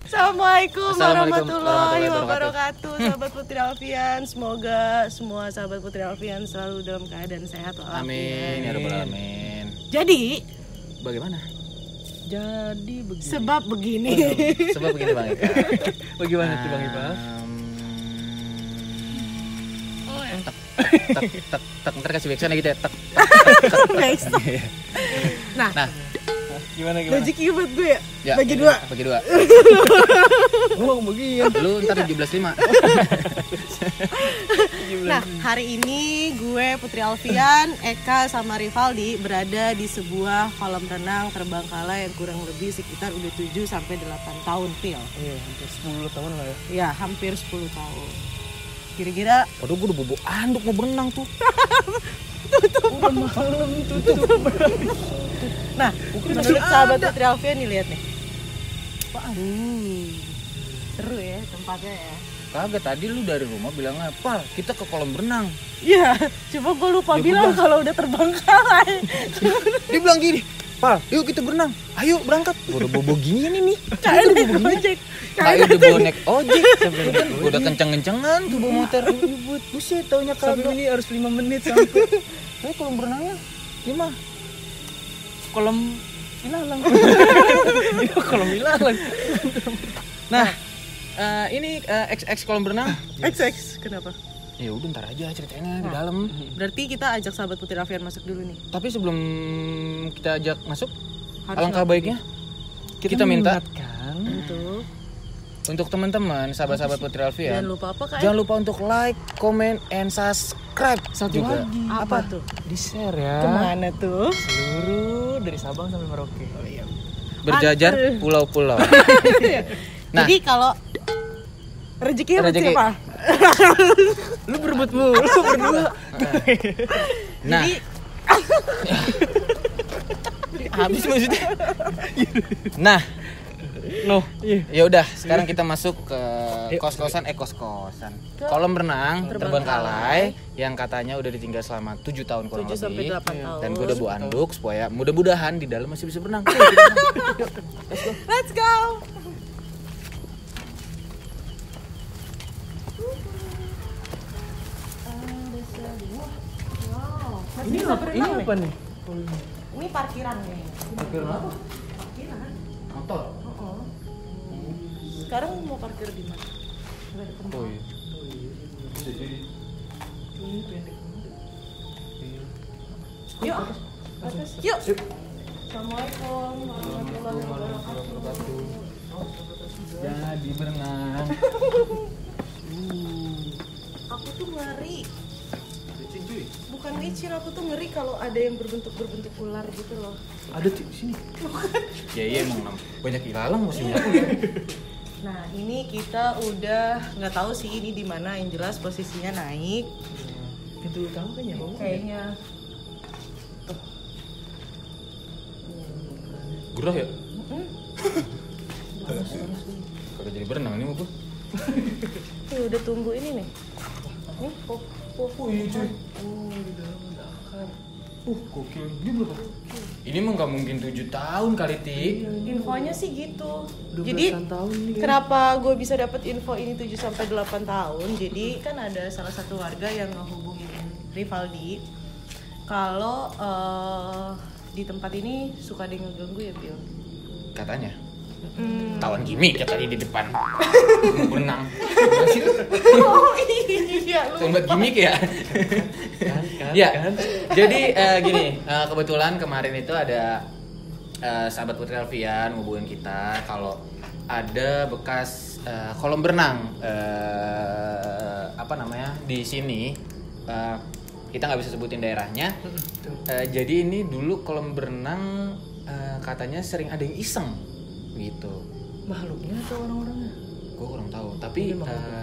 Assalamualaikum warahmatullahi wabarakatuh. Sahabat Putri Alfian, semoga semua sahabat Putri Alfian selalu dalam keadaan sehat walafiat. Amin ya rabbal alamin. Jadi, bagaimana? Jadi begini. Sebab begini Bang Ika. Bagaimana tuh Bang Ipa? Tak ntar kasih backsound gitu ya. Next. Nah, Gimana? rezeki buat gue ya? Ya, Bagi dua. Ngomong begini. Lu ntar 17.5. Nah, hari ini gue Putri Alfian, Eka sama Rivaldi berada di sebuah kolam renang terbengkalai yang kurang lebih sekitar udah 7 sampai 8 tahun, Pil. Iya, hampir 10 tahun lah ya. Ya, hampir 10 tahun. Kira-kira Waduh, gue udah bobo anduk mau berenang tuh. Udah malam tutup. nah, menurut sahabat Putri Alfian nih, lihat nih. Seru ya tempatnya ya. Kagak, tadi lu dari rumah bilangnya, "Pal, kita ke kolam renang." Iya, cuma gue lupa bilang kalau udah terbengkalai. Dia bilang gini, "Pal, yuk kita berenang. Ayo berangkat." Gua udah bobo gini nih. Kayak naik ojek. Kayak udah bawa naik ojek. Gua udah kenceng-kencengan tuh bawa motor. Buset, taunya Sampai kagak. ini harus 5 menit sampai Tapi kolam berenangnya gimana? kolam ilalang. Kolam ilalang. Nah, ini XX kolam berenang. XX, kenapa? Ya udah ntar aja ceritanya di dalam. Berarti kita ajak sahabat Putri Alfian masuk dulu nih. Tapi sebelum kita ajak masuk, Harus alangkah masuk baiknya kita minta kan. untuk teman-teman sahabat-sahabat Putri Alfian. jangan lupa apa Kak? Jangan lupa untuk like, comment, and subscribe. Satu juga. lagi. Apa tuh? Di-share ya. Kemana tuh? Seluruh dari Sabang sampai Merauke. Oh iya. Berjajar pulau-pulau. Nah, jadi kalau rezekinya Rezeki. siapa? Lu berebut mulu berdua. nah. Habis maksudnya. Nah, ya udah, sekarang kita masuk ke kos-kosan. Kolam renang terbengkalai yang katanya udah ditinggal selama 7 tahun kurang 7 sampai lebih. 8 tahun. Dan gue udah bawa anduk supaya mudah-mudahan di dalam masih bisa berenang. Let's go. Ini apa nih? Ini parkiran nih. Parkiran apa? Parkiran. Motor. Sekarang mau parkir di mana? Nggak ada tempat. Oh iya. Yuk. Atas. Yuk. Assalamualaikum warahmatullahi wabarakatuh. Jadi berenang. Aku tuh ngeri. Bukan licin, aku tuh ngeri kalau ada yang berbentuk ular gitu loh. Ada di sini. Ya emang banyak ilalang musimnya. Nah, ini kita udah nggak tahu sih ini di mana, yang jelas posisinya naik. Pintu utama kan ya? Kayaknya Gerah ya? Kagak jadi berenang ini mau gue. tuh udah tunggu ini nih. Nih, Oh iya cuy. Di dalam ada akar. Gokil. Ini berapa? Ini mah nggak mungkin 7 tahun kali, Tik. infonya sih gitu. 12 Jadi tahun nih. kenapa gue bisa dapat info ini 7 sampai 8 tahun? Jadi kan ada salah satu warga yang ngehubungin Rivaldi kalau di tempat ini suka ada yang ngeganggu ya, Bil. Katanya. Tawan gimmick ya tadi di depan. Mau berenang. Oh iya, lu. Buat gimmick ya. Ya. Jadi gini, kebetulan kemarin itu ada sahabat Putri Alfian hubungin kita kalau ada bekas kolam berenang di sini. Kita nggak bisa sebutin daerahnya. Jadi ini dulu kolam berenang katanya sering ada yang iseng gitu. Makhluknya atau orang-orangnya? Gue kurang tahu. Tapi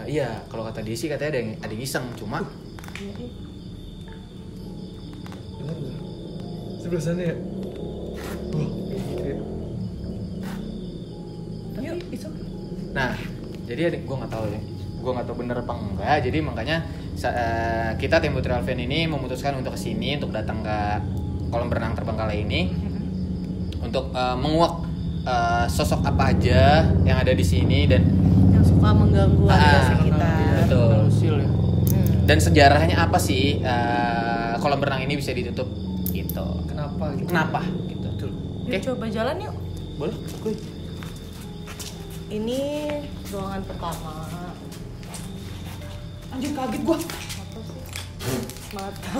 iya, kalau kata dia sih katanya ada yang iseng. Cuma Dengar nggak? Sebelah sana ya? Wah, Yuk, itu. nah, jadi gue nggak tahu ya. Gue nggak tahu bener apa enggak. Jadi makanya kita tim Putri Alfian ini memutuskan untuk kesini, untuk datang ke kolam berenang terbengkalai ini untuk menguak sosok apa aja yang ada di sini dan Yang suka mengganggu warga sekitar. betul. Usil ya. Dan sejarahnya apa sih kolam renang ini bisa ditutup gitu. Kenapa gitu? Kenapa gitu. Betul. Yuk coba jalan yuk. Boleh? Kuy. Ini ruangan pertama. Anjir kaget gua. Apa sih? Mata.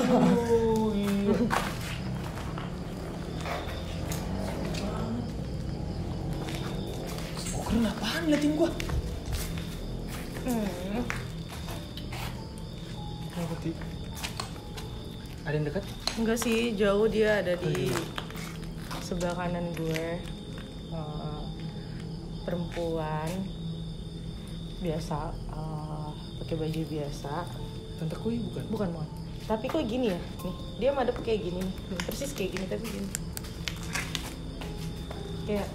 Oh, keren apaan liatin gua? Kenapa Ti? Ada yang dekat? Enggak sih, jauh dia ada di sebelah kanan gue. Perempuan biasa, pakai baju biasa. Tante Kuy bukan? Bukan Mon. Tapi kok gini ya? Nih, dia madep kayak gini nih. Persis kayak gini tapi gini. Kayak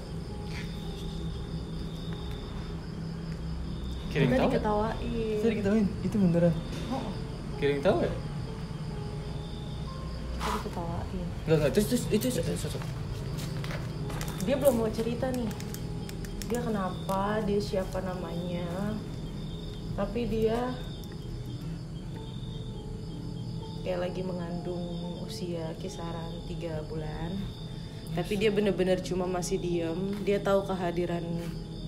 Kiring kita tahu? diketawain. Saya diketawain, itu beneran. Oh, Kiring tahu ya? kita diketawain. Enggak, terus itu sosok. Dia belum mau cerita nih. Dia kenapa, dia siapa namanya. Tapi dia kayak lagi mengandung usia kisaran 3 bulan. Tapi dia bener-bener cuma masih diem. Dia tahu kehadiran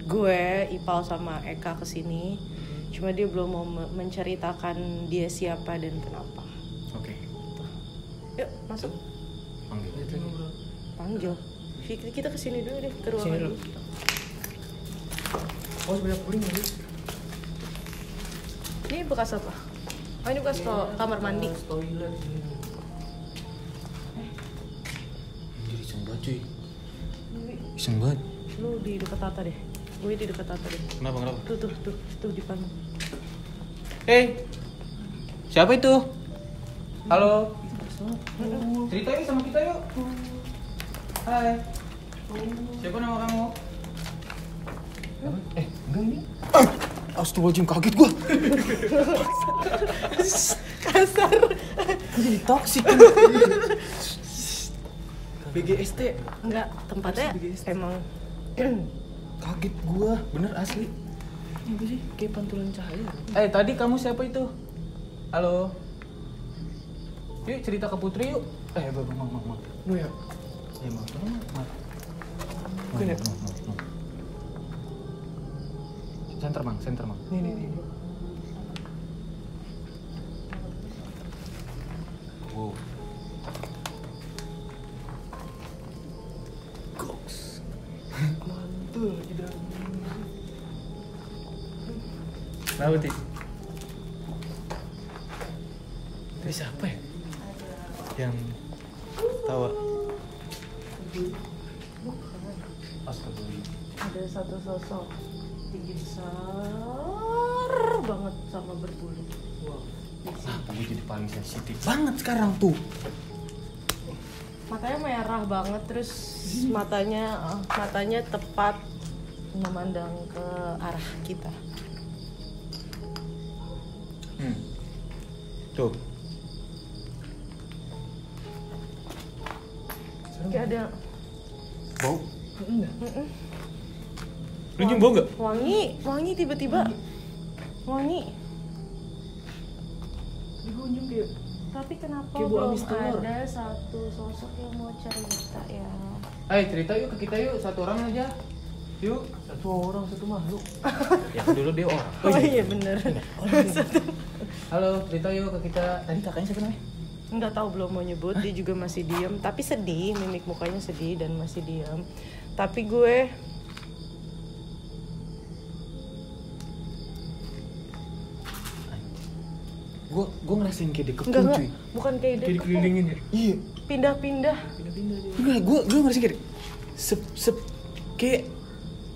gue, Ipal sama Eka kesini. Cuma dia belum mau menceritakan dia siapa dan kenapa. Oke. Yuk masuk, Panggil. Lihat lagi bro. panggil. Kita kesini dulu deh, ke Sini ruangan dulu. dulu. Oh sebenarnya puring ya? Ini bekas apa? Oh ini bekas kamar mandi. Toilet. Anjir iseng banget cuy. Iseng banget. Lu di dekat Tata deh. Gue di dekat Tata deh. Kenapa? Tuh di panggung. Hei, siapa itu? Halo. Ceritain sama kita yuk. Hai. Siapa nama kamu? Enggak ini. Astagfirullahaladzim, kaget gua. Kasar. Jadi toksik. BGST. Enggak, tempatnya emang Kaget gua, bener asli. Ini apa sih? Kayak pantulan cahaya. Tadi kamu siapa itu? Halo. Yuk cerita ke Putri yuk. Mang. Nu ya? Ya, Mang. Bukan ya? Center, Mang. Nih. Wow. Mantul di dalam. Kenapa, Ti? Ini siapa ya? Yang tawa. Astagfirullah. ada satu sosok tinggi besar banget sama berbulu. Wow. Nah, gue jadi paling sensitif banget sekarang tuh. Matanya merah banget, terus matanya tepat memandang ke arah kita. Tuh. Kayak ada Bau. Enggak. Lu nyium bau nggak? wangi tiba-tiba. Wangi. Gue nyium kayak Tapi kenapa Kayak bau belum amis telur. ada satu sosok yang mau cerita ya? Cerita yuk ke kita yuk, satu orang aja. Yuk. satu orang satu makhluk. Ya dulu dia orang. Oh iya bener. Halo, cerita yuk ke kita. Tadi kakaknya siapa namanya? Nggak tahu, belum mau nyebut. Dia juga masih diem, tapi sedih, mimik mukanya sedih dan masih diem. Tapi gue Gue ngerasain kayak dikepung enggak, cuy. bukan kayak Kayak dikelilingin ya. Iya. pindah-pindah. Pindah-pindah dia. Enggak, gue ngerasain kayak sep kayak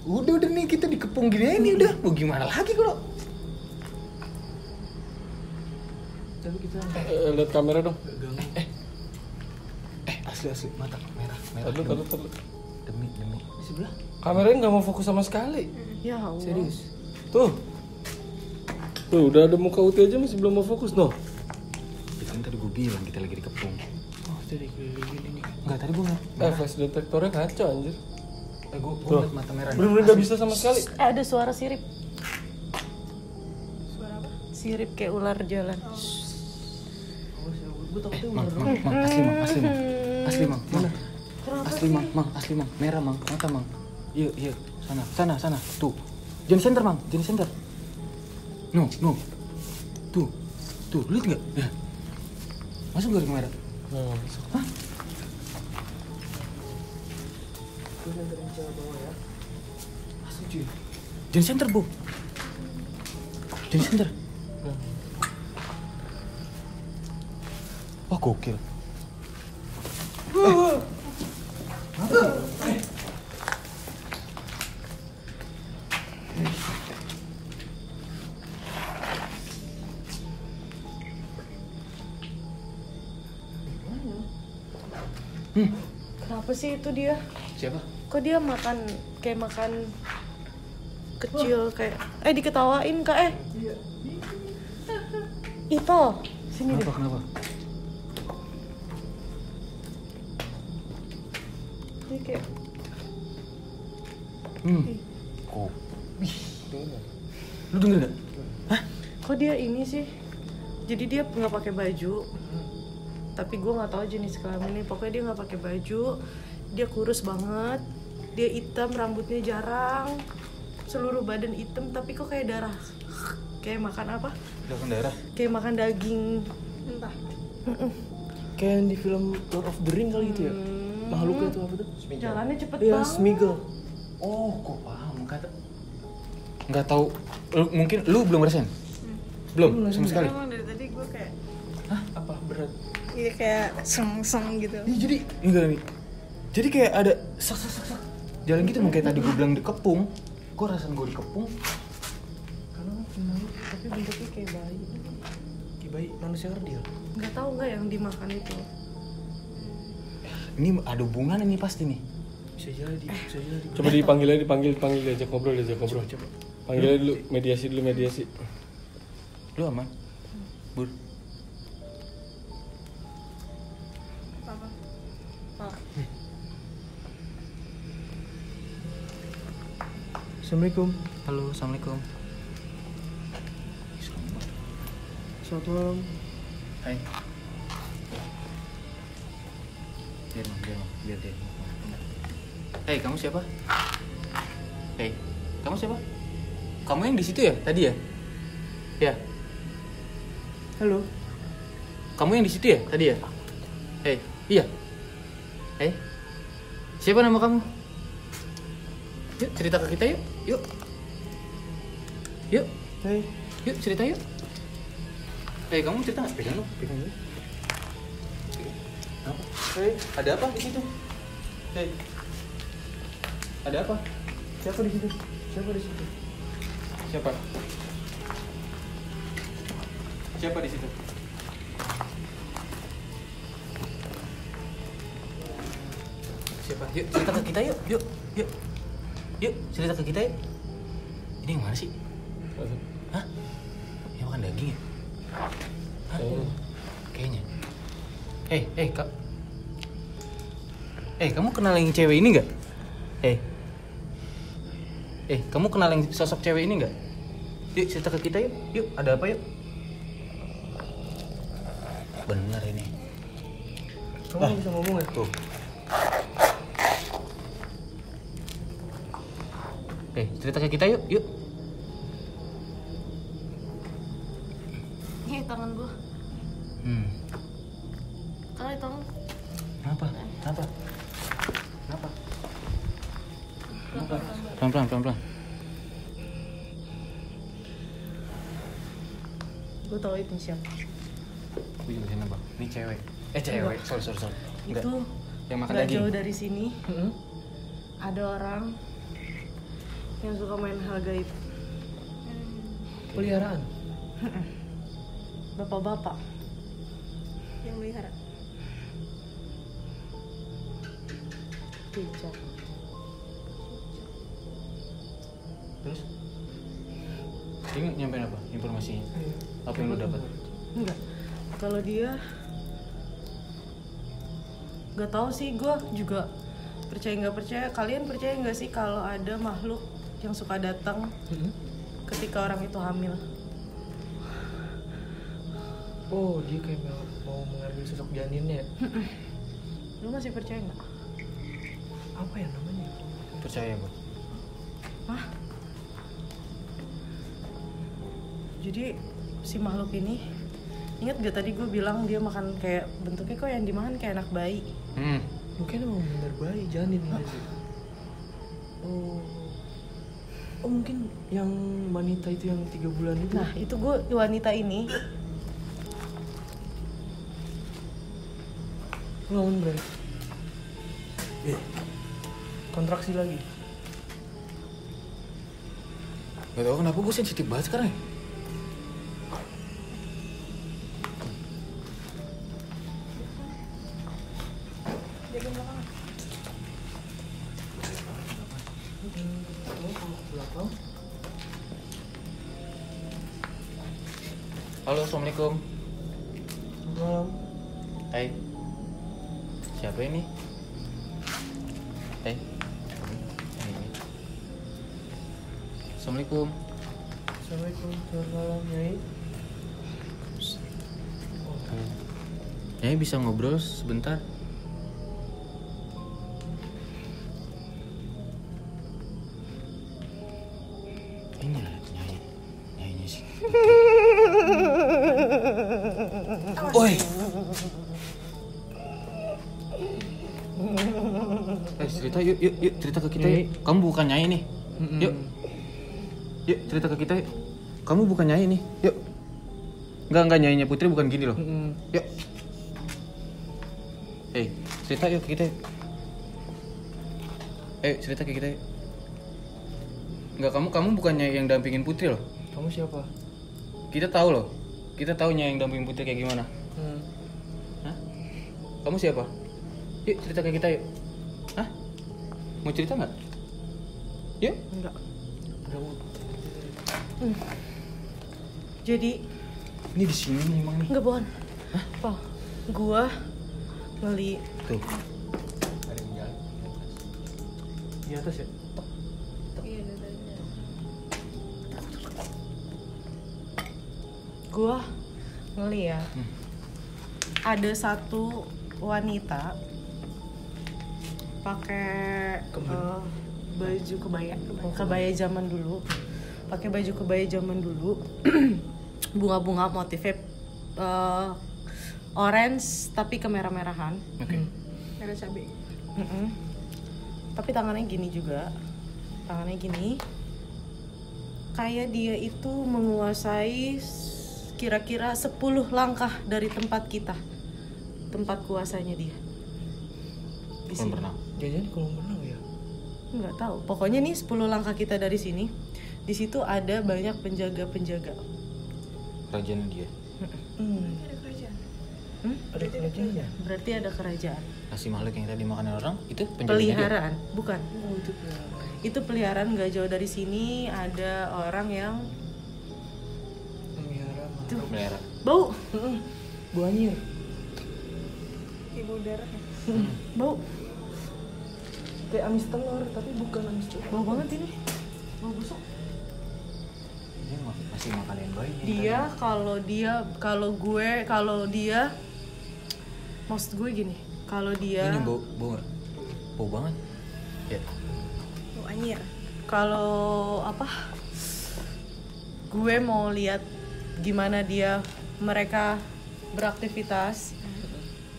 udah nih kita dikepung gini aja nih udah. Mau gimana lagi kalau? Tapi kita Lihat kamera dong. nggak ganggu. Asli mata merah. Taruh. Demi. Di sebelah. Kameranya nggak mau fokus sama sekali. Ya Allah. Serius. Tuh. Tuh udah ada muka Uti aja masih belum mau fokus noh. Ya kan tadi gue bilang kita lagi dikepung. Oh, tadi kelilingin ini. Enggak, tadi gue nggak. Flash detektornya kacau anjir. Gue liat mata merah. Bener-bener gak bisa sama sekali. Ada suara sirip. Suara apa? Sirip kayak ular jalan. Gue takutnya Mang, asli mang. Asli mang, merah mang, mata mang. Iya, sana, tuh. Jangan center mang, jangan center. No, tuh, lihat nggak? Ya, masuk garis merah. Hah? Gue senterin ke bawah ya. Asli cuy. Jangan center bu. Jangan center. Wah gokil. Kenapa sih itu dia? Siapa? Kok dia makan kecil kayak diketawain kak Ito sini deh. Kenapa? Dia kayak Kok? Lu denger gak? Hah? kok dia ini sih? Jadi dia nggak pakai baju. Tapi gue nggak tahu jenis kelaminnya. Pokoknya dia nggak pakai baju. Dia kurus banget. Dia hitam, rambutnya jarang. Seluruh badan hitam, tapi kok kayak darah. Kayak makan apa? Darah. Kayak makan daging. Entah. Kayak yang di film Lord of the Ring kali gitu ya. Makhluknya itu apa tuh? Jalannya cepet Iya, banget. Smeagol. Oh, kok paham kata? Nggak tahu. Mungkin lu belum ngerasain? Belum, sama sekali. Emang dari tadi gue kayak Apa berat? iya kayak seng gitu. Iya, jadi enggak nih. Jadi kayak ada sak. Jalan gitu kayak tadi gue bilang dikepung. Gue rasain gue dikepung. Karena makhluk Tapi bentuknya kayak bayi. kayak bayi manusia kerdil. Nggak tahu nggak yang dimakan itu. Ini ada hubungan ini pasti nih. Bisa jadi. Coba dipanggil diajak ngobrol. Coba. Panggil aja dulu, mediasi. Lu aman? Bur. Assalamualaikum. Halo, assalamualaikum. Selamat malam. Hai. Biar dia. Hei, kamu siapa? Hei, kamu siapa? Kamu yang di situ ya tadi ya? Ya. Halo. Kamu yang di situ ya tadi ya? Hei, iya. Hei. Siapa nama kamu? Yuk cerita ke kita yuk. Yuk. Hai. Yuk cerita yuk. Hei, kamu cerita nggak? Pegang dulu. Apa? Hei, ada apa di situ? Hei. Ada apa? Siapa di situ? Siapa? Siapa di situ? Siapa? Yuk cerita ke kita yuk. Yuk cerita ke kita yuk. Ini yang mana sih? Hah? Yang makan daging ya? Hah? Kayaknya. Kak. Kamu kenal yang cewek ini nggak? Kamu kenal yang sosok cewek ini nggak? Yuk cerita ke kita yuk. Yuk, ada apa yuk? Bener ini. Kamu bisa ngomong ya? Tuh. Cerita ke kita yuk. Ini tangan gue. Kali tangan. Kenapa? Pelan-pelan. Gue tahu itu siapa. Gue juga sini bang. Ini cewek. Cewek. Sorry. Enggak. Itu Yang makan nggak daging. jauh dari sini. Ada orang yang suka main hal gaib. Peliharaan. Bapak-bapak yang melihara. Cicak. Terus? Dia nyampein apa informasinya? Apa yang lo dapat? Enggak. Kalau dia nggak tahu sih, gue juga percaya nggak percaya, kalian percaya nggak sih kalau ada makhluk yang suka datang ketika orang itu hamil? Oh, dia kayak mau mengambil sosok janinnya. Lu masih percaya nggak? Apa ya namanya? Percaya gue. Hah? Jadi si makhluk ini, ingat gak tadi gue bilang dia makan kayak bentuknya kok yang dimakan kayak anak bayi? Mungkin emang bener bayi janin gitu sih. Oh mungkin yang wanita itu yang 3 bulan itu. Nah itu gue wanita ini ngelawan berarti. Kontraksi lagi. Gak tau kenapa gue sensitif banget sekarang ya. Halo, assalamualaikum. Malam. Hai. Siapa ini? Hai. Assalamualaikum. Assalamualaikum, selamat malam Nyai. Nyai bisa ngobrol sebentar? Ini Nyai. Nyainya sih. Oi. Cerita yuk cerita ke kita yuk. Kamu bukan Nyai nih. Yuk cerita ke kita yuk. Kamu bukan Nyai nih. Yuk. Enggak Nyainya Putri bukan gini loh. Yuk. Cerita yuk ke kita yuk. Cerita ke kita yuk. Enggak, kamu bukan Nyai yang dampingin Putri loh. Kamu siapa? Kita tahu loh. Kita tahu Nyai yang dampingin Putri kayak gimana. Hah? Kamu siapa? Yuk cerita ke kita yuk. Hah? Mau cerita nggak? Yuk. enggak. Jadi Ini di sini nih emang nih. enggak bohong. Hah? Gua ngeli Tuh. Ada yang jalan. Di atas ya? Gua ngeliat ada satu wanita pakai baju kebaya zaman dulu, pakai baju kebaya zaman dulu, bunga-bunga motifnya orange tapi kemerah-merahan. Oke. Merah cabai. Tapi tangannya gini juga, tangannya gini, kayak dia itu menguasai kira-kira 10 langkah dari tempat kita, tempat kuasanya dia. Di Kolam sini. renang. Jajan di kolam renang ya? Nggak tahu. Pokoknya nih 10 langkah kita dari sini. Di situ ada banyak penjaga-penjaga. Kerajaan dia. Ada kerajaan. Ada kerajaannya? Berarti ada kerajaan. Nasi makhluk yang tadi makan orang itu penjaganya dia. Peliharaan, bukan. Oh itu peliharaan. Itu peliharaan nggak jauh dari sini ada orang yang Melihara tuh Pelihara. bau, Bu Anyir. Ibu darahnya. bau, Kayak amis telur, tapi bukan amis telur. bau banget ini, bau busuk. Dia masih makanin bayi. Dia kalau dia maksud gue gini, kalau dia Ini bau nggak? Bau banget. Ya. Bu Anyir. kalau apa, gue mau lihat gimana mereka beraktivitas,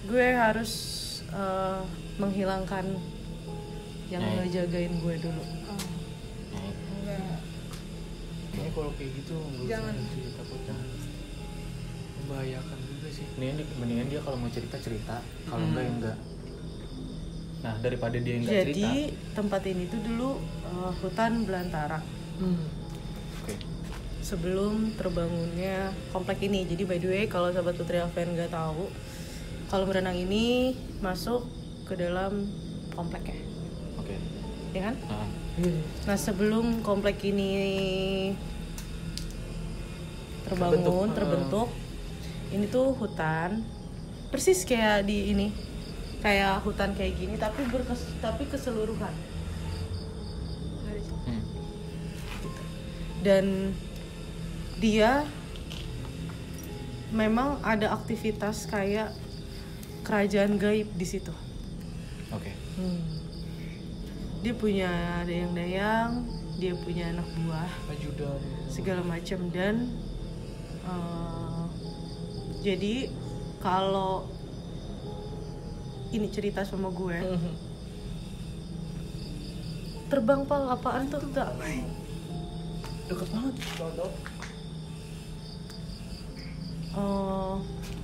gue harus menghilangkan yang ngejagain gue dulu. Nyai. Enggak. Kayaknya kalau kayak gitu nggak Jangan. usah sih, takutnya membahayakan juga sih. Mendingan dia kalau mau cerita, kalau enggak ya enggak. Nah, daripada dia enggak cerita. Jadi tempat ini tuh dulu hutan belantara Oke. sebelum terbangunnya komplek ini. Jadi by the way, kalau sahabat Putri Alfian nggak tahu, kolam renang ini masuk ke dalam kompleknya, Oke. ya kan? Nah, Nah sebelum komplek ini terbentuk, ini tuh hutan, persis kayak di ini, kayak hutan kayak gini tapi keseluruhan. Dan dia memang ada aktivitas kayak kerajaan gaib di situ. Oke. Dia punya dayang-dayang, dia punya anak buah, Ajudan. segala macam. Dan jadi kalau ini cerita sama gue, terbang pal apaan tuh enggak? Deket banget.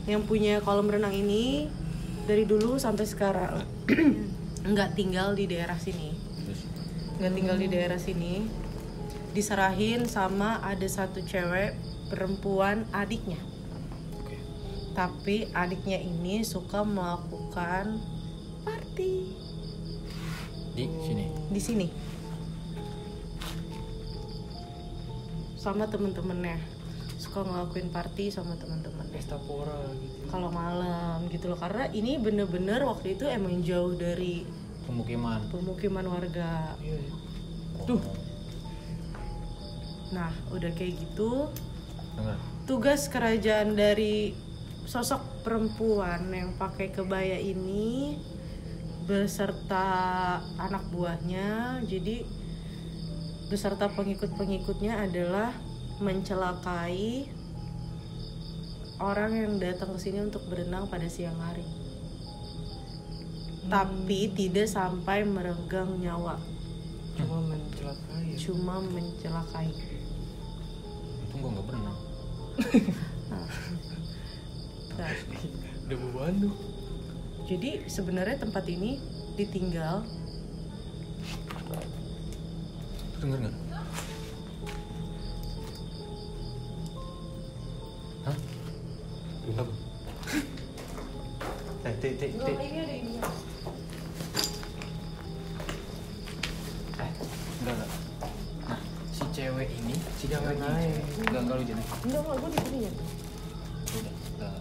Yang punya kolam renang ini dari dulu sampai sekarang nggak tinggal di daerah sini. Nggak tinggal di daerah sini. Diserahin sama ada satu cewek perempuan adiknya. Tapi adiknya ini suka melakukan party di sini sama temen-temennya, suka ngelakuin party sama temen-temennya Pesta pora gitu. kalau malam gitu loh, karena ini bener-bener waktu itu emang jauh dari pemukiman warga. Iya. Tuh. Nah udah kayak gitu, Dengar. tugas kerajaan dari sosok perempuan yang pakai kebaya ini beserta anak buahnya, jadi beserta pengikut-pengikutnya adalah mencelakai orang yang datang ke sini untuk berenang pada siang hari. Tapi tidak sampai meregang nyawa, cuma mencelakai. Itu gua nggak berenang. Nah, Udah mau Bandung. jadi sebenarnya tempat ini ditinggal. Dengar nggak? Hah? Apa? Tik. Ini ada ini. Enggak. Nah, si cewek ini, Jangan naik. enggak lu jadi. Enggak, gue di sini ya. Udah, enggak.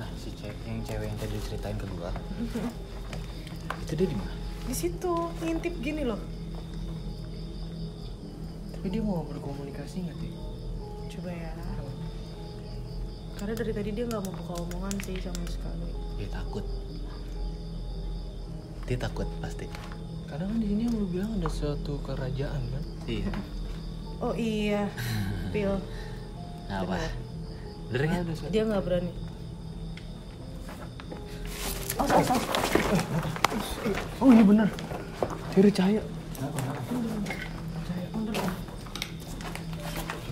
Nah, si cewek yang tadi ceritain ke gua. Itu dia di mana? Di situ ngintip gini loh. Tapi dia mau berkomunikasi nggak sih? Coba ya. Karena dari tadi dia nggak mau buka omongan sih sama sekali. Dia takut. Dia takut pasti. Karena kan di sini yang lu bilang ada suatu kerajaan kan? Iya. Oh iya, Pil. Apa? Benar. Bener nggak? Ada suatu. Dia nggak berani. Oh, Oh iya benar. Ciri cahaya.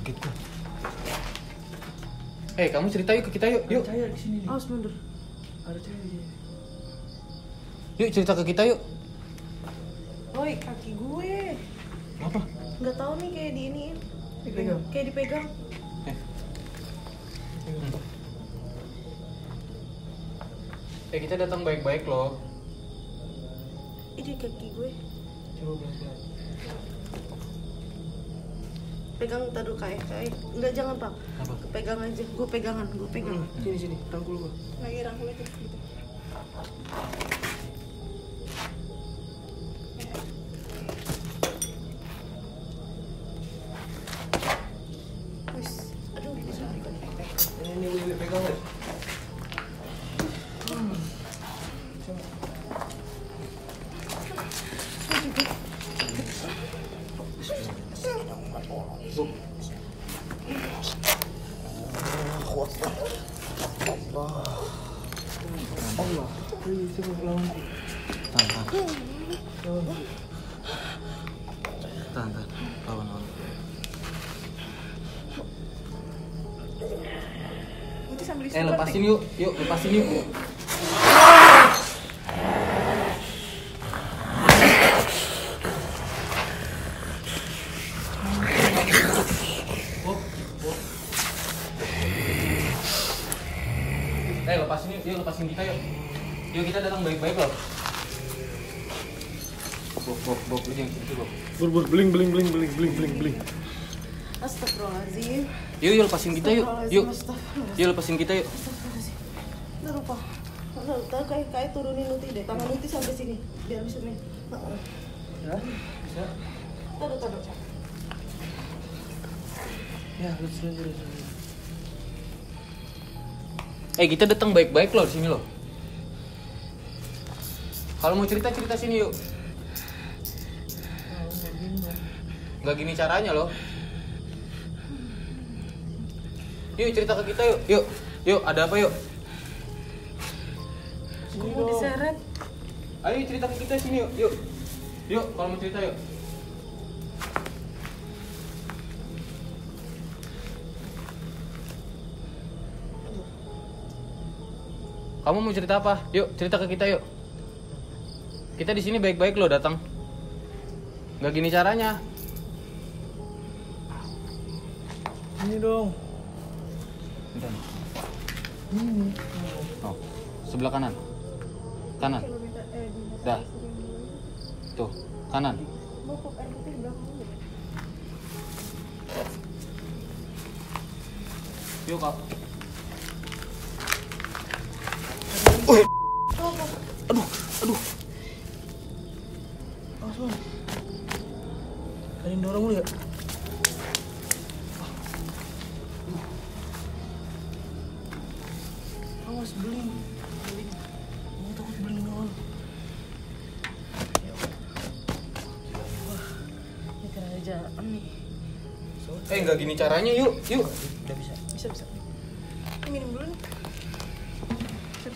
Gitu. Kamu cerita yuk ke kita yuk. Yuk. Cahaya di sini nih. awas mundur. Ada cahaya di sini. Yuk cerita ke kita yuk. Woi, kaki gue. Apa? Nggak tahu nih kayak di ini. Dipegang. Kayak dipegang. Kita datang baik-baik loh. Ini kaki gue. Coba pelan-pelan. Pegang taruh kayak. Enggak, jangan Pak. Apa? Pegang aja. Gue pegangan. Sini, rangkul gua. Lagi rangkul aja gitu. Wis, aduh bisa. Ini pegang ya. Allah. Coba lawan. Tahan. Lawan. Nanti sambil istirahat. Lepasin yuk. Lepasin yuk. Lepasin kita yuk. Yuk kita datang baik-baik loh. Bob, lu jangan gitu, Bob. Bur, bling. Astagfirullahaladzim. Yuk lepasin kita yuk. Yuk lepasin kita yuk. Astagfirullahaladzim. Udah lupa. Kayak turunin Uti deh, tangan Uti sampai sini biar bisa main. Ya, bisa. Taruh. Ya, lu sendiri. Kita datang baik-baik loh di sini loh. Kalau mau cerita sini yuk. Gak gini caranya loh. Yuk cerita ke kita yuk. Yuk ada apa yuk? Gue mau diseret. Ayo cerita ke kita sini yuk. Yuk kalau mau cerita yuk. Kamu mau cerita apa? Yuk cerita ke kita yuk. Kita di sini baik-baik loh datang. Gak gini caranya. Ini dong. Bentar. Oh, sebelah kanan. Kanan. Dah. Tuh, kanan. Yuk kak. Aduh. Awas bang. Ada yang dorong lu ya? Awas beling. Mau takut beling doang. Ini kena jalan nih. Nggak gini caranya yuk. Udah bisa. Bisa. Ini minum dulu nih. Siap.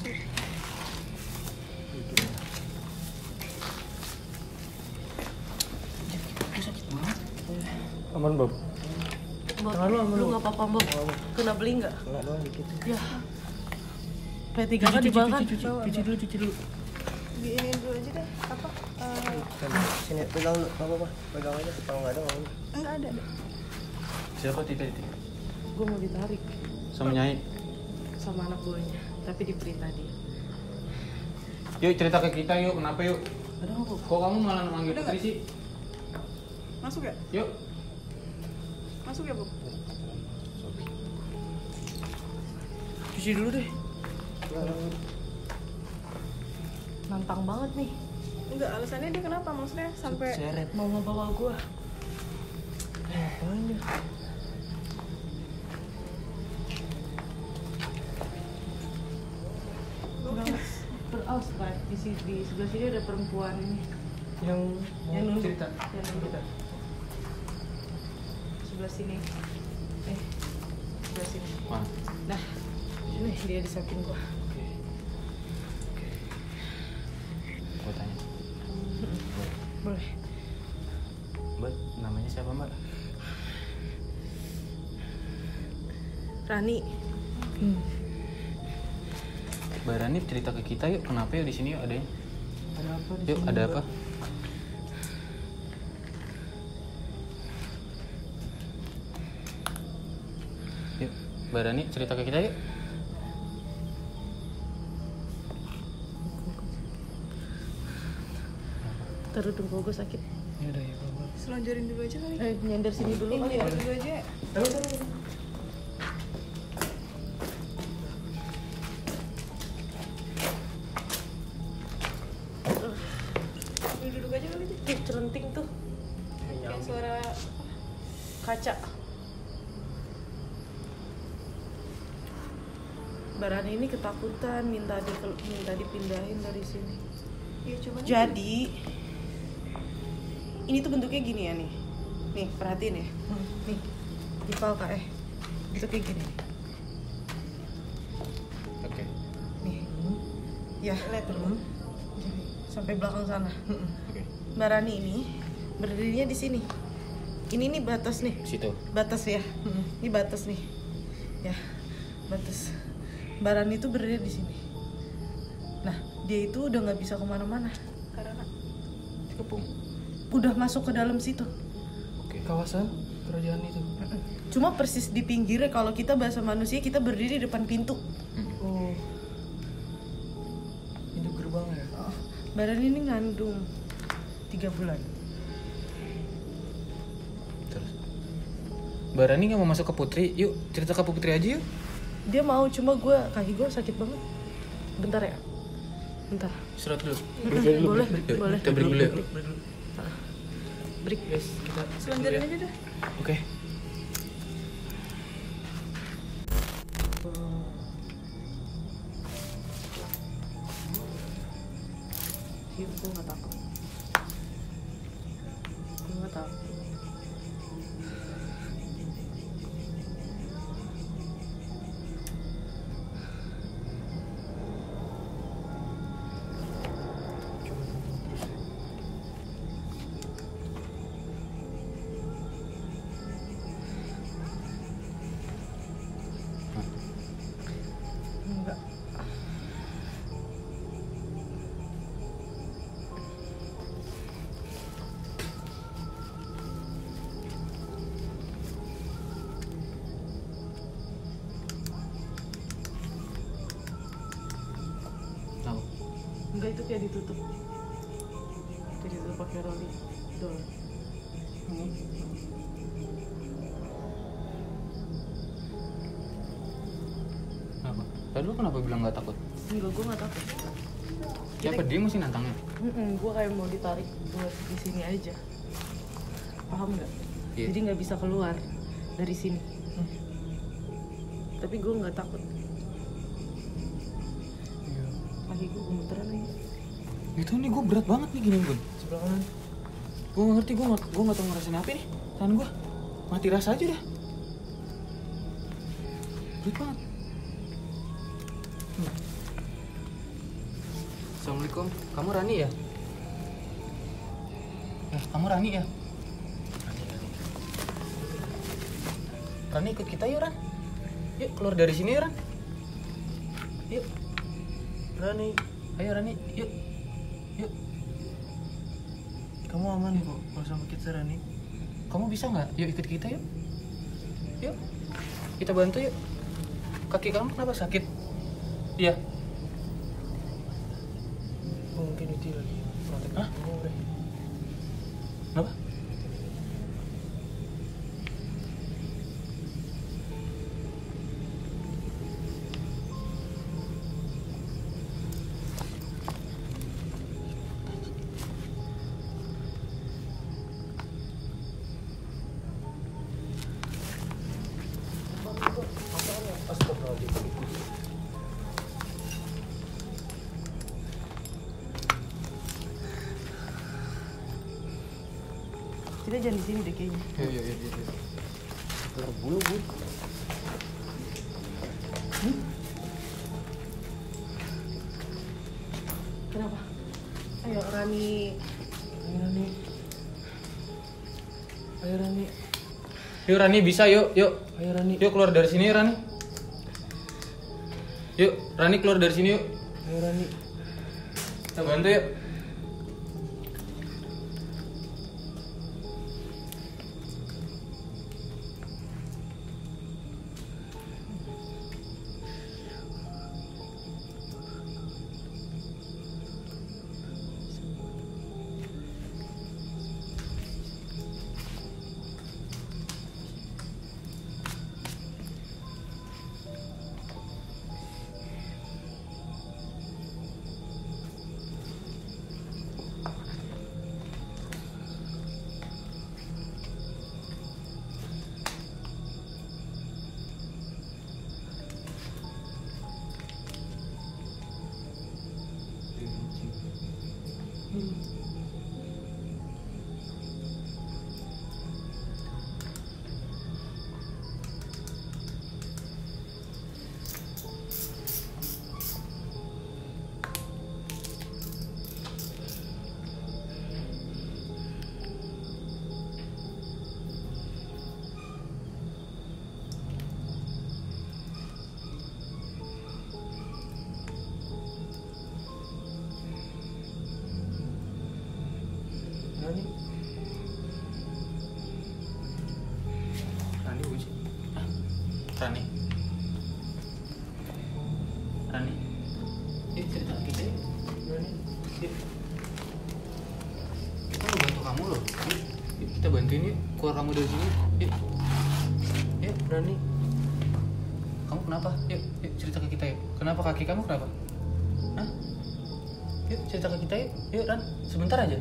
Aman Bob. Bob, Tangan lu aman lu lu. nggak apa-apa Bob. Kena beling nggak? Kena doang dikit. Ya. P3 kan dibakar. Cuci dulu. Ini dulu aja deh. Apa? Sini pegang dulu, apa-apa. Pegang aja, kalau nggak ada nggak apa. Enggak ada. Siapa Tita? Gue mau ditarik Sama Nyai. sama anak buahnya, tapi diberi tadi. Yuk cerita ke kita yuk. Kenapa yuk? Ada apa? Kok kamu malah manggil Udah Putri nggak? sih? Masuk ya? Yuk. Masuk ya, Bu? Cuci dulu deh. Nantang banget nih. Enggak, alasannya dia kenapa? Maksudnya sampai Seret. Mau ngebawa gue. Apaan dia? Beraus kan di sebelah sini ada perempuan ini. Yang Yang mau nunduk. cerita. Yang nunduk. Sebelah sini. Sebelah sini. Mana? Nah, ini dia di samping gua. Gue tanya. Boleh. Mbak, namanya siapa Mbak? Rani. Mbak Rani cerita ke kita yuk. Kenapa yuk di sini yuk ada yang? Ada apa di Yuk sini, ada Mbak? apa? Yuk Mbak Rani cerita ke kita yuk. Taruh dengkul gue sakit. Ya udah ya, Bang. selonjorin dulu aja kali. Nyender sini dulu kali ya. Dulu aja. Duduk aja kali. Tuh celenting tuh Kayak suara kaca. Barani ini ketakutan minta dipindahin dari sini. ya coba. Jadi ini tuh bentuknya gini ya nih. Nih, perhatiin ya. Nih. Ipal Kak itu kayak gini. Oke. Nih. Ya, lihat dulu. Sampai belakang sana. Oke. Mbak Rani ini berdirinya di sini. Ini nih batas nih. Situ. Batas ya. Ini batas nih. Ya, batas. Mbak Rani itu berdiri di sini. Nah, dia itu udah nggak bisa kemana-mana. Karena Dikepung. Udah masuk ke dalam situ. Oke. Kawasan kerajaan itu. Cuma persis di pinggirnya. Kalau kita bahasa manusia, kita berdiri di depan pintu. Oh. Itu gerbang ya? Mbak Rani ini ngandung 3 bulan. Terus. Mbak Rani nggak mau masuk ke Putri. Yuk cerita ke Putri aja yuk. Dia mau, cuma kaki gue sakit banget. Bentar ya. Bentar. Istirahat dulu. Boleh, Yuk, boleh. kita break dulu ya. Break. Guys, kita Selanjutnya aja dah. Oke. Yuk, gue nggak takut. Gue nggak takut. Enggak. Tahu. Enggak, itu kayak ditutup. Kayak ditutup pakai roli. Tuh. Kenapa? Tadi lu kenapa bilang nggak takut? Enggak, gue nggak takut. Siapa dia mesti nantangnya? Gue kayak mau ditarik buat di sini aja. Paham nggak? Iya. Jadi nggak bisa keluar dari sini. Tapi gue nggak takut. Kaki gue gemeteran aja. Itu nih gue berat banget nih gini Bun. Sebelah kanan. Gue nggak ngerti, gue nggak tahu ngerasain apa nih. Tangan gue mati rasa aja dah. Berat banget. Assalamualaikum, kamu Rani ya? Kamu Rani ya? Rani ikut kita yuk Ran. Yuk keluar dari sini Ran. Yuk. Rani, Ayo Rani, yuk. Yuk. kamu aman kok kalau sama kita Rani. Kamu bisa nggak? Yuk ikut kita yuk. Yuk. Kita bantu yuk. Kaki kamu kenapa sakit? Iya. Oh, mungkin itu lagi. Protek. Hah? Oh, udah. Kenapa? Astagfirullahaladzim. Kita jangan di sini deh kayaknya. Yuk. Terbulu, Bu. Kenapa? Ayo Rani. Ayo Rani. Ayo Rani. Yuk Rani bisa yuk. Yuk. Ayo Rani. Yuk keluar dari sini Rani. Yuk Rani keluar dari sini yuk. Ayo Rani. Kita bantu yuk. Rani. Rani kunci. Rani. Rani. Yuk cerita ke kita yuk. Rani. Yuk. Kita mau bantu kamu loh. Yuk. Yuk kita bantuin yuk. Keluar kamu dari sini. Yuk. Yuk Rani. kamu kenapa? Yuk cerita ke kita yuk. Kenapa kaki kamu kenapa? Hah? Yuk cerita ke kita yuk. Yuk Ran, sebentar aja.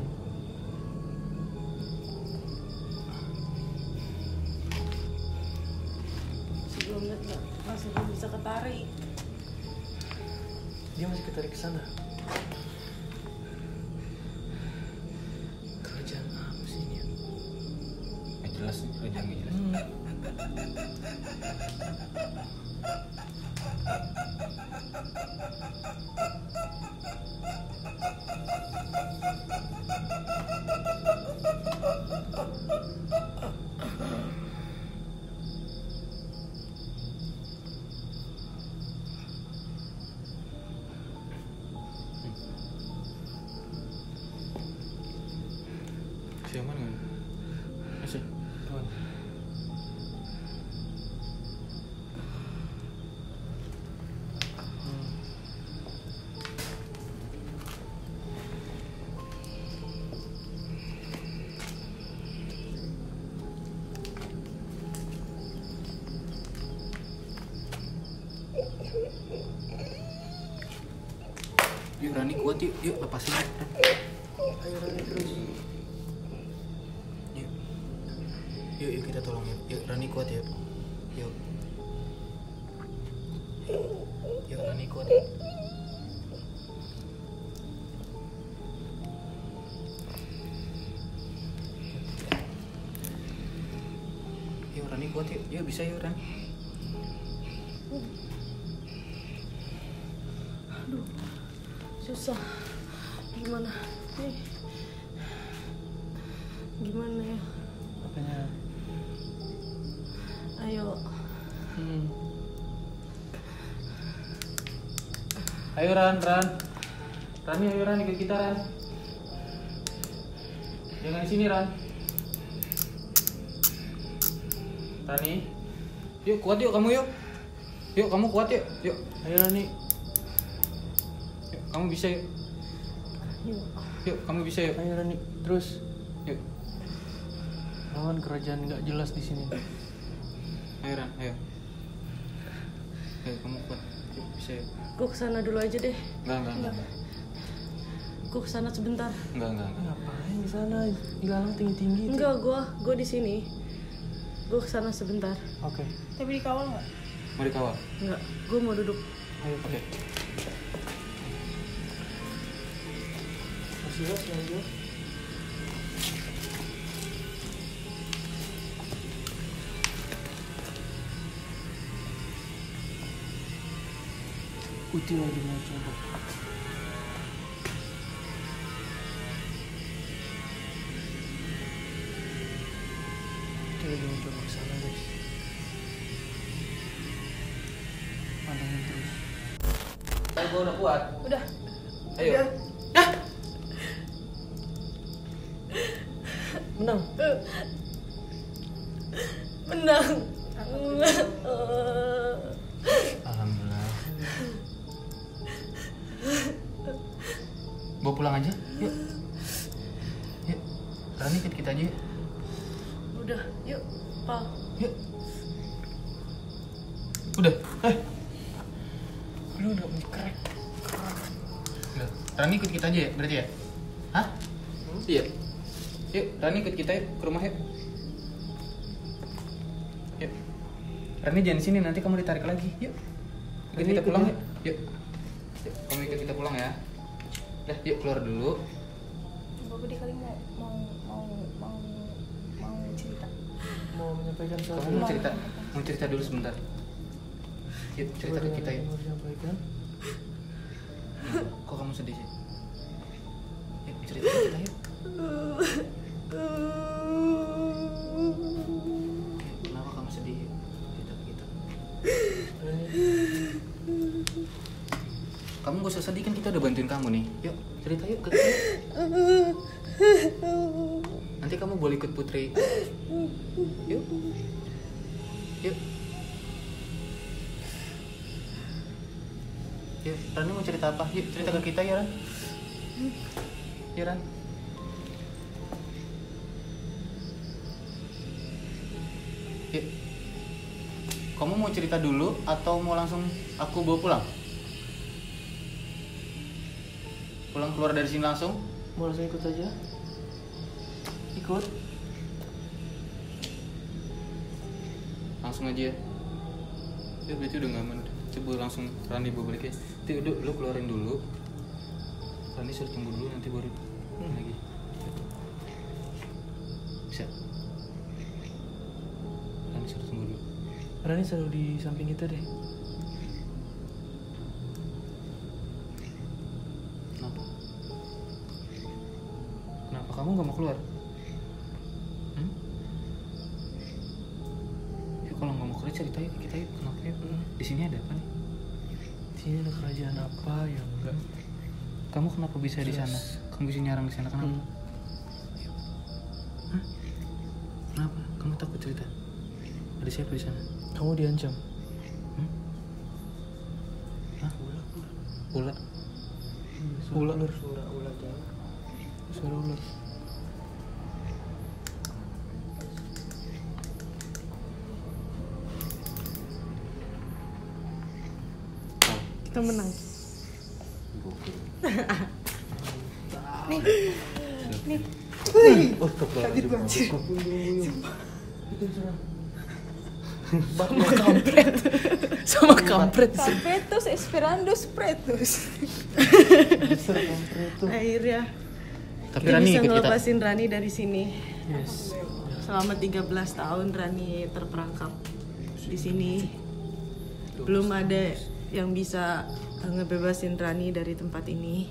Sebelum masih belum bisa ketarik. Dia masih ketarik ke sana. Kerajaan apa sih ini? Nggak jelas, kerjaan nggak jelas. Siapa mana? Masih. Tuan. Yuk Rani kuat yuk, yuk lepasin. Ayo Rani terus. Yuk. Yuk kita tolong yuk. Yuk Rani kuat yuk. Yuk. Yuk Rani kuat yuk. Yuk Rani kuat yuk. Yuk bisa yuk Ran. Susah. Gimana? Nih. Gimana ya? Apanya? Ayo. Ayo Ran. Rani ayo Ran ikut kita Ran. Jangan di sini Ran. Rani. Yuk kuat yuk kamu yuk. Yuk kamu kuat yuk. Yuk. Ayo Rani. Yuk kamu bisa yuk. Yuk kamu bisa yuk. Ayo Rani terus. Yuk. Lawan kerajaan nggak jelas di sini. Ayo Ran, ayo. Ayo kamu kuat. Yuk bisa yuk. Gue kesana dulu aja deh. Enggak. Gue kesana sebentar. Enggak. Ngapain di sana? Ilalang tinggi-tinggi. itu. Enggak, gue di sini. Gue kesana sebentar. Oke. Tapi dikawal nggak? Mau dikawal? Enggak, gue mau duduk. Ayo. Oke. Masih jelas lagi. Uti lagi mau coba. Uti lagi mau coba kesana guys. Pantangin terus. Ayo gua udah kuat. Udah. Ayo. Udah. Menang. Menang. Alhamdulillah. Bawa pulang aja. Yuk. Yuk. Rani ikut kita aja yuk. Udah, yuk, Pal. Yuk. Udah. Lu udah mengkrek. Udah. Rani ikut kita aja ya, berarti ya? Hah? Iya. Yuk, Rani ikut kita yuk ke rumah yuk. Yuk. Rani jangan di sini, nanti kamu ditarik lagi. Yuk. Ikut kita pulang yuk. Yuk. Yuk, kamu ikut kita pulang ya. Udah, yuk keluar dulu. Coba gue kali mau cerita. Mau menyampaikan sesuatu. Kamu mau cerita dulu sebentar. Yuk, cerita ke kita yuk. Mau disampaikan. Kok kamu sedih sih? Yuk, cerita ke kita yuk. Kenapa kamu sedih? Yuk, cerita ke kita. Kamu gak usah sedih kan, kita udah bantuin kamu nih. Yuk, cerita yuk ke kita. Nanti kamu boleh ikut Putri. Yuk. Yuk. Yuk, Rani mau cerita apa? Yuk, cerita ke kita ya, Ran. Ya, Ran. Yuk. Kamu mau cerita dulu atau mau langsung aku bawa pulang? Pulang keluar dari sini langsung? Mau langsung ikut aja? Ikut? Langsung aja. Ya berarti udah nggak aman. Coba langsung Rani bawa balik ya. Nanti udah lu keluarin dulu. Rani suruh tunggu dulu nanti baru lagi. Bisa. Rani suruh tunggu dulu. Rani selalu di samping kita deh. Kenapa? Kenapa kamu nggak mau keluar? Ya kalau nggak mau keluar ceritain ke kita yuk. Kenapa yuk? Di sini ada apa nih? Di sini ada kerajaan apa yang enggak? Kamu kenapa bisa di sana? Kamu bisa nyarang di sana kenapa? Kenapa? Kamu takut cerita? Ada siapa di sana? Kamu diancam. Hah? Ular. Ular. Suara ular. Kita menang. Kaget banget. Sama kampret. Sampetus esperandos pretus. Akhirnya Tapi kita Rani bisa ikut kita. ngelepasin Rani dari sini. Yes. Selama 13 tahun Rani terperangkap di sini. Belum ada yang bisa ngebebasin Rani dari tempat ini.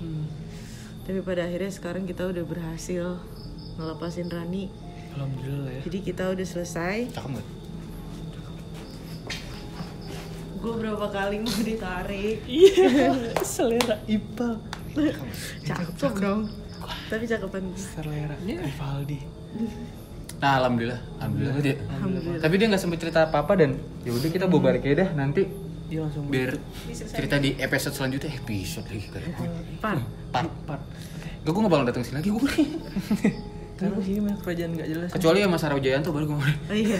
Tapi pada akhirnya sekarang kita udah berhasil ngelepasin Rani. Alhamdulillah ya. Jadi kita udah selesai. Cakep nggak? Gue berapa kali mau ditarik. Iya. Selera Ipa. Cakep dong. Tapi cakepan gue. Selera Rivaldi. Nah, alhamdulillah dia. Tapi dia nggak sempat cerita apa-apa dan ya udah kita bawa balik aja dah nanti Dia langsung biar cerita di episode selanjutnya lagi kayak part. Gue nggak bakal datang sini lagi gue. karena sini mah kerajaan nggak jelas. Kecuali ya Mas Wijayanto baru gue mau. Oh iya.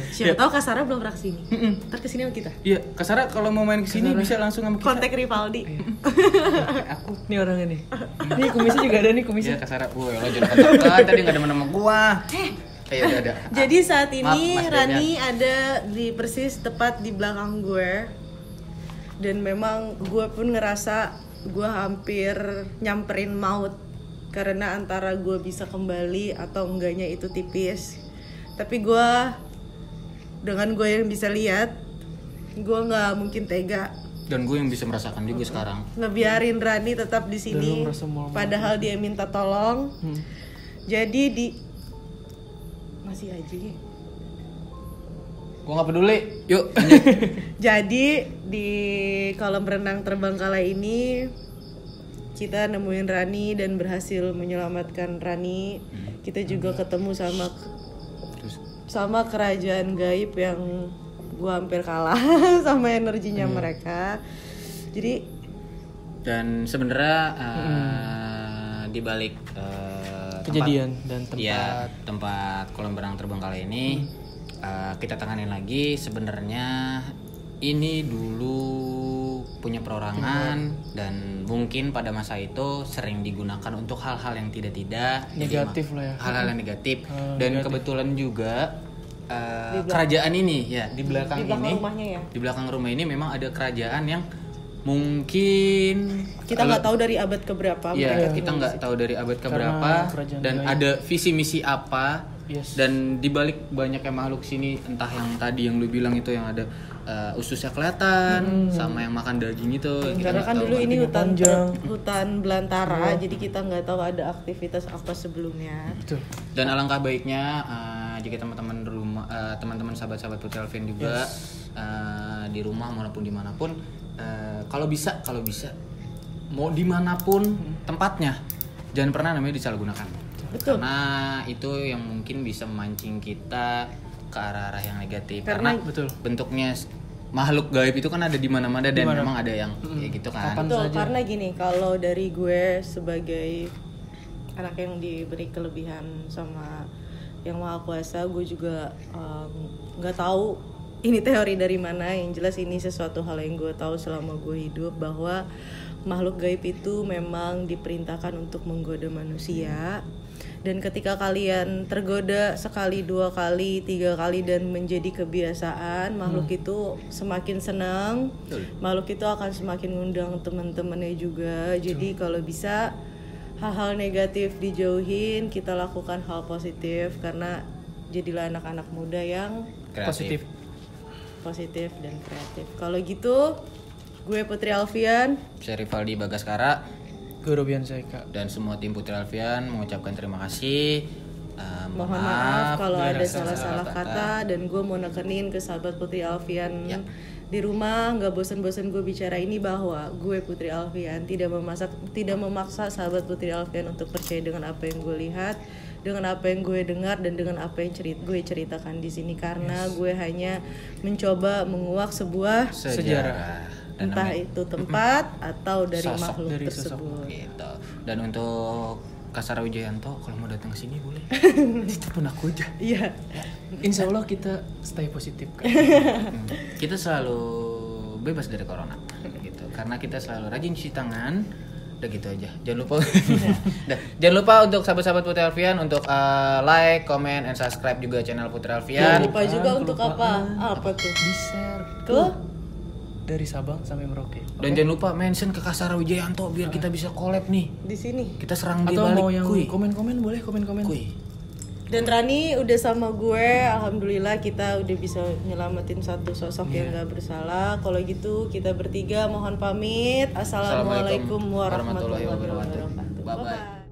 Siapa tahu Kasara belum pernah kesini. Ntar kesini sama kita. Iya, Kasara kalau mau main kesini bisa langsung sama kita. Kontak Rivaldi. Aku nih orangnya nih. Nih kumisnya juga ada nih kumisnya. Iya, Kasara. Woi, lo jangan kata tadi nggak ada nama gua. Udah ada. Jadi saat ini Maaf, Mas Rani ada di persis tepat di belakang gue. Dan memang gue pun ngerasa gue hampir nyamperin maut. Karena antara gue bisa kembali atau enggaknya itu tipis. Tapi gue dengan gue yang bisa lihat, gue nggak mungkin tega Dan gue yang bisa merasakan juga sekarang. ngebiarin Rani tetap di sini. Dan lu merasa mau- Padahal dia minta tolong. Jadi di masih aja. Gue nggak peduli. Yuk. Jadi di kolam renang Terbengkalai ini kita nemuin Rani dan berhasil menyelamatkan Rani. Kita juga ketemu sama kerajaan gaib yang gua hampir kalah sama energinya mereka. Jadi Dan sebenarnya di balik Kejadian dan tempat. ya, tempat kolam renang Terbengkalai ini kita tanganin lagi. Sebenarnya ini dulu punya perorangan dan mungkin pada masa itu sering digunakan untuk hal-hal yang tidak-tidak Negatif lah ya. hal-hal yang negatif. Dan kebetulan juga kerajaan ini ya di belakang rumahnya ya. di belakang rumah ini memang ada kerajaan yang mungkin Kita nggak tahu dari abad keberapa ya mereka kita nggak tahu dari abad Karena keberapa kerajaan dan gaib. ada visi misi apa. Yes. Dan dibalik banyaknya makhluk sini, entah yang tadi yang lu bilang itu yang ada ususnya kelihatan sama yang makan daging itu. Kita Karena nggak kan tahu dulu ini panjang. hutan belantara, jadi kita nggak tahu ada aktivitas apa sebelumnya. Betul. Dan alangkah baiknya jika teman-teman rumah, teman-teman sahabat-sahabat Putri Alvin juga di rumah maupun dimanapun, kalau bisa mau dimanapun tempatnya, jangan pernah namanya disalahgunakan. Betul. Karena itu yang mungkin bisa memancing kita ke arah-arah yang negatif. Karena- Karena Betul. bentuknya makhluk gaib itu kan ada di mana-mana dan memang ada yang kayak gitu kan. Kapan Betul, saja. karena gini, kalau dari gue sebagai anak yang diberi kelebihan sama Yang Maha Kuasa, gue juga nggak tahu ini teori dari mana, yang jelas ini sesuatu hal yang gue tahu selama gue hidup, bahwa makhluk gaib itu memang diperintahkan untuk menggoda manusia. Dan ketika kalian tergoda sekali, 2 kali, 3 kali dan menjadi kebiasaan, makhluk itu semakin senang. Makhluk itu akan semakin ngundang teman-temannya juga. Jadi kalau bisa hal-hal negatif dijauhin, kita lakukan hal positif, karena jadilah anak-anak muda yang positif dan kreatif. Kalau gitu, gue Putri Alfian, Saya Rivaldi Bagaskara, Gue Robian Saika. dan semua tim Putri Alfian mengucapkan terima kasih. mohon maaf kalau ada salah-salah kata, dan gue mau nekenin ke sahabat Putri Alfian di rumah, nggak bosan-bosan gue bicara ini, bahwa gue Putri Alfian tidak memaksa sahabat Putri Alfian untuk percaya dengan apa yang gue lihat, dengan apa yang gue dengar, dan dengan apa yang gue ceritakan di sini, karena gue hanya mencoba menguak sebuah Sejarah. Dan entah itu tempat atau dari Sosok makhluk dari tersebut. gitu. Dan untuk Kasara Wijayanto, kalau mau datang ke sini boleh. Itu pun aku aja. Iya. Insya Allah kita stay positif kan. Kita selalu bebas dari corona gitu. Karena kita selalu rajin cuci tangan. Udah gitu aja. Jangan lupa. Jangan lupa untuk sahabat-sahabat Putri Alfian untuk like, comment, and subscribe juga channel Putri Alfian. Jangan lupa juga untuk apa? Apa tuh? Di share Ke? dari Sabang sampai Merauke. Dan jangan lupa mention ke Kasara Wijayanto biar kita bisa collab nih. Di sini. Kita serang dia Atau balik. mau yang Kuy. komen-komen boleh komen-komen. Kuy. Dan Rani udah sama gue, alhamdulillah kita udah bisa nyelamatin satu sosok yang gak bersalah. Kalau gitu kita bertiga mohon pamit. Assalamualaikum warahmatullahi wabarakatuh. Bye-bye.